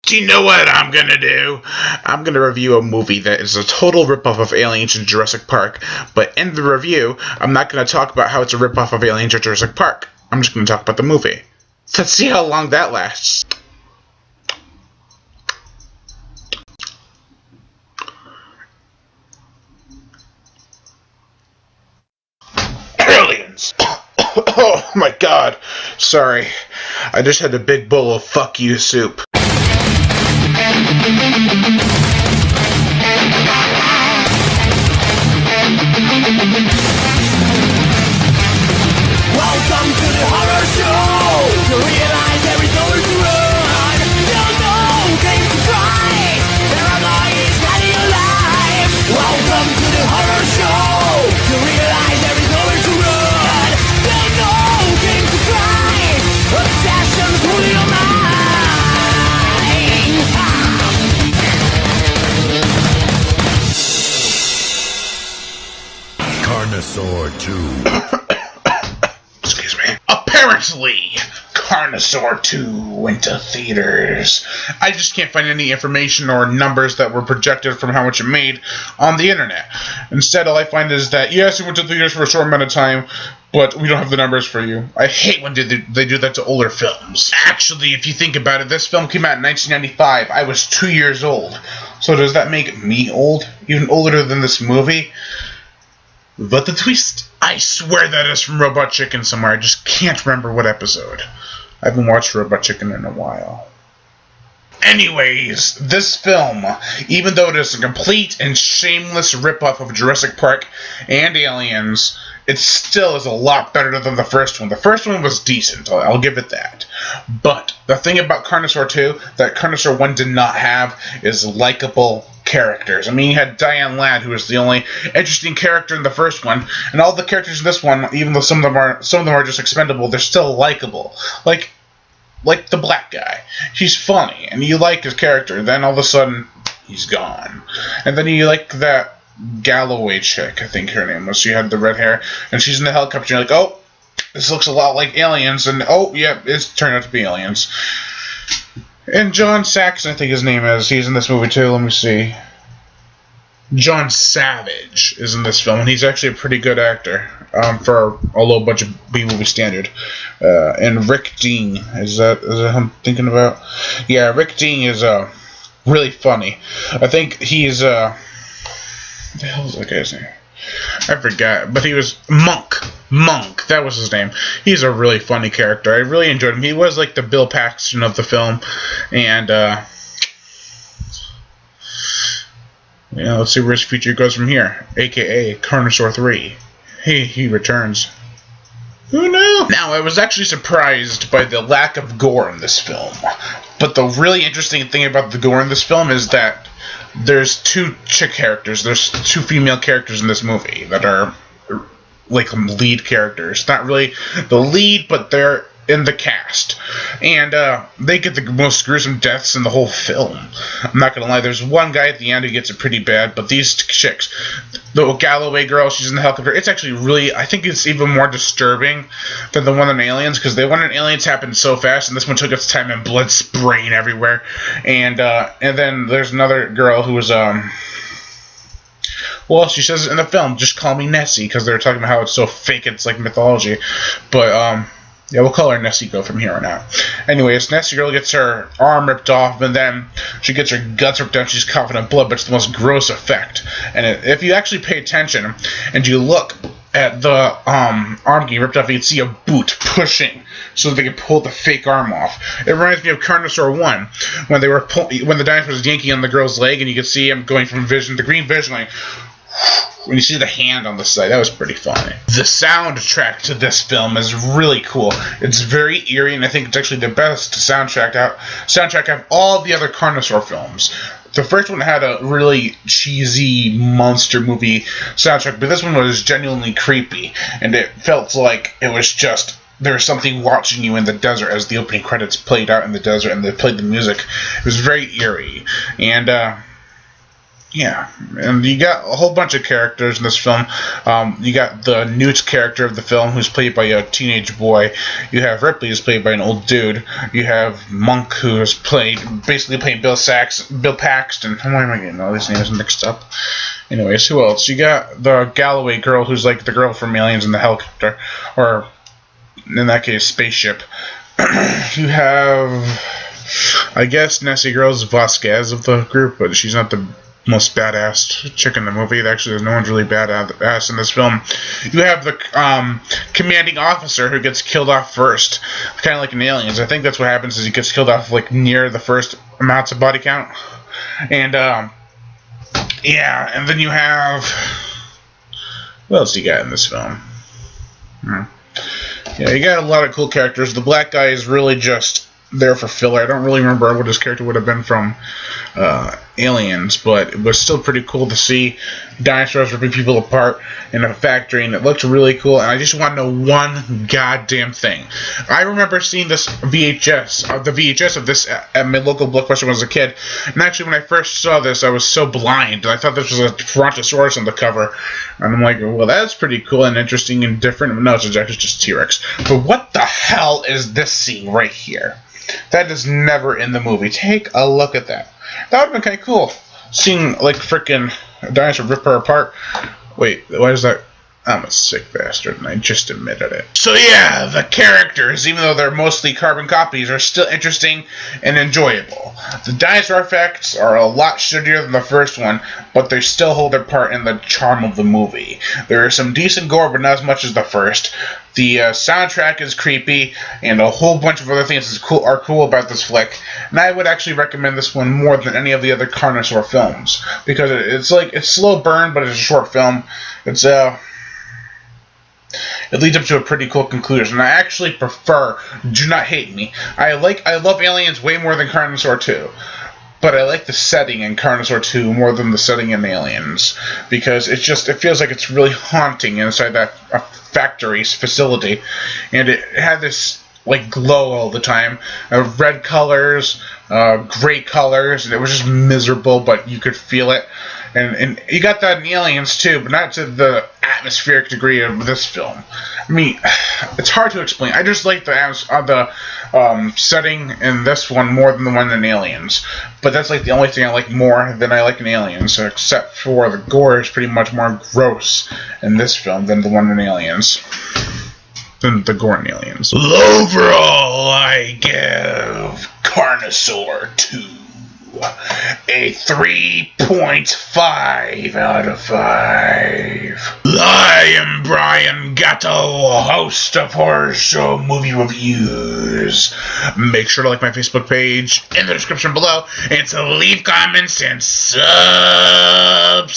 Do you know what I'm gonna do? I'm gonna review a movie that is a total ripoff of Aliens and Jurassic Park, but in the review, I'm not gonna talk about how it's a ripoff of Aliens or Jurassic Park. I'm just gonna talk about the movie. Let's see how long that lasts. Aliens! Oh my god. Sorry. I just had a big bowl of fuck you soup. Welcome to the horror show. To realize there is nowhere to run. No games to try. Paranoia is running your life. Welcome to the horror show. To realize there is nowhere to run. No games to try. Obsessions ruling your mind. Carnosaur 2. Excuse me. Apparently, Carnosaur 2 went to theaters. I just can't find any information or numbers that were projected from how much it made on the internet. Instead, all I find is that, yes, it went to theaters for a short amount of time, but we don't have the numbers for you. I hate when they do that to older films. Actually, if you think about it, this film came out in 1995. I was 2 years old. So does that make me old? Even older than this movie? But the twist, I swear that is from Robot Chicken somewhere. I just can't remember what episode. I haven't watched Robot Chicken in a while. Anyways, this film, even though it is a complete and shameless ripoff of Jurassic Park and Aliens, it still is a lot better than the first one. The first one was decent, I'll give it that. But the thing about Carnosaur 2 that Carnosaur 1 did not have is likable characters. I mean, you had Diane Ladd, who was the only interesting character in the first one, and all the characters in this one, even though some of them are just expendable, they're still likable. Like the black guy. He's funny, and you like his character, then all of a sudden, he's gone. And then you like that Galloway chick, I think her name was. She had the red hair, and she's in the helicopter, and you're like, oh, this looks a lot like Aliens, and oh, yeah, it's turned out to be Aliens. And John Saxon, I think his name is, he's in this movie too, let me see. John Savage is in this film, and he's actually a pretty good actor for a low budget B-movie standard. And Rick Dean, is that who I'm thinking about? Yeah, Rick Dean is really funny. I think he's what the hell is that guy's name? I forgot, but he was Monk, that was his name. He's a really funny character. I really enjoyed him. He was like the Bill Paxton of the film, and yeah, let's see where his future goes from here, aka Carnosaur 3. He returns. Who knew? Now, I was actually surprised by the lack of gore in this film. But the really interesting thing about the gore in this film is that there's two chick characters. There's two female characters in this movie that are like lead characters. Not really the lead, but they're in the cast. And they get the most gruesome deaths in the whole film. I'm not gonna lie, there's one guy at the end who gets it pretty bad, but these chicks, the Galloway girl, she's in the helicopter, it's actually really, I think it's even more disturbing than the one in Aliens, because the one in Aliens happened so fast, and this one took its time and blood spraying everywhere. And then there's another girl who was, well, she says in the film, just call me Nessie, because they're talking about how it's so fake, it's like mythology. But, yeah, we'll call her Nessie Girl from here on out. Anyways, Nessie Girl gets her arm ripped off, and then she gets her guts ripped out. She's covered in blood, but it's the most gross effect. And if you actually pay attention and you look at the arm getting ripped off, you can see a boot pushing so that they can pull the fake arm off. It reminds me of Carnosaur 1 when when the dinosaur was yanking on the girl's leg, and you could see him going from vision to green vision, like, when you see the hand on the side. That was pretty funny. The soundtrack to this film is really cool. It's very eerie, and I think it's actually the best soundtrack of all the other Carnosaur films. The first one had a really cheesy monster movie soundtrack, but this one was genuinely creepy, and it felt like it was just there was something watching you in the desert as the opening credits played out in the desert, and they played the music. It was very eerie, and Yeah, and you got a whole bunch of characters in this film. You got the Newt character of the film, who's played by a teenage boy. You have Ripley, who's played by an old dude. You have Monk, who's basically playing Bill Paxton. Why am I getting all these names mixed up? Anyways, who else? You got the Galloway girl, who's like the girl from Aliens in the helicopter, or in that case, spaceship. You have, I guess, Nessie Girls Vasquez of the group, but she's not the most badass chick in the movie. Actually, no one's really badass in this film. You have the commanding officer who gets killed off first, kind of like in Aliens. I think that's what happens is he gets killed off like near the first amounts of body count. And yeah, and then you have, what else do you got in this film? Yeah, you got a lot of cool characters. The black guy is really just there for filler. I don't really remember what his character would have been from Aliens, but it was still pretty cool to see dinosaurs ripping people apart in a factory, and it looked really cool, and I just want to know one goddamn thing. I remember seeing this the VHS of this at my local Blockbuster when I was a kid, and actually when I first saw this, I was so blind. I thought this was a Brontosaurus on the cover, and I'm like, well, that's pretty cool and interesting and different. No, it's actually just T-Rex. But what the hell is this scene right here? That is never in the movie. Take a look at that. That would have been kind of cool. Seeing, like, frickin' a dinosaur rip her apart. Wait, why is that? I'm a sick bastard, and I just admitted it. So yeah, the characters, even though they're mostly carbon copies, are still interesting and enjoyable. The dinosaur effects are a lot shittier than the first one, but they still hold their part in the charm of the movie. There is some decent gore, but not as much as the first. The soundtrack is creepy, and a whole bunch of other things are cool about this flick. And I would actually recommend this one more than any of the other Carnosaur films, because it's slow burn, but it's a short film. It leads up to a pretty cool conclusion. I actually prefer, do not hate me, I love Aliens way more than Carnosaur 2. But I like the setting in Carnosaur 2 more than the setting in Aliens. Because it feels like it's really haunting inside that factory facility. And it had this like glow all the time. Red colors, gray colors, and it was just miserable, but you could feel it. And you got that in Aliens too, but not to the atmospheric degree of this film. I mean, it's hard to explain. I just like the setting in this one more than the one in Aliens. But that's like the only thing I like more than I like in Aliens, except for the gore is pretty much more gross in this film than the one in Aliens. Than the gore in Aliens. Overall, I give Carnosaur 2 a 3.5 out of 5. I am Brian Gatto, host of Horror Show Movie Reviews. Make sure to like my Facebook page in the description below, and to leave comments and subscribe.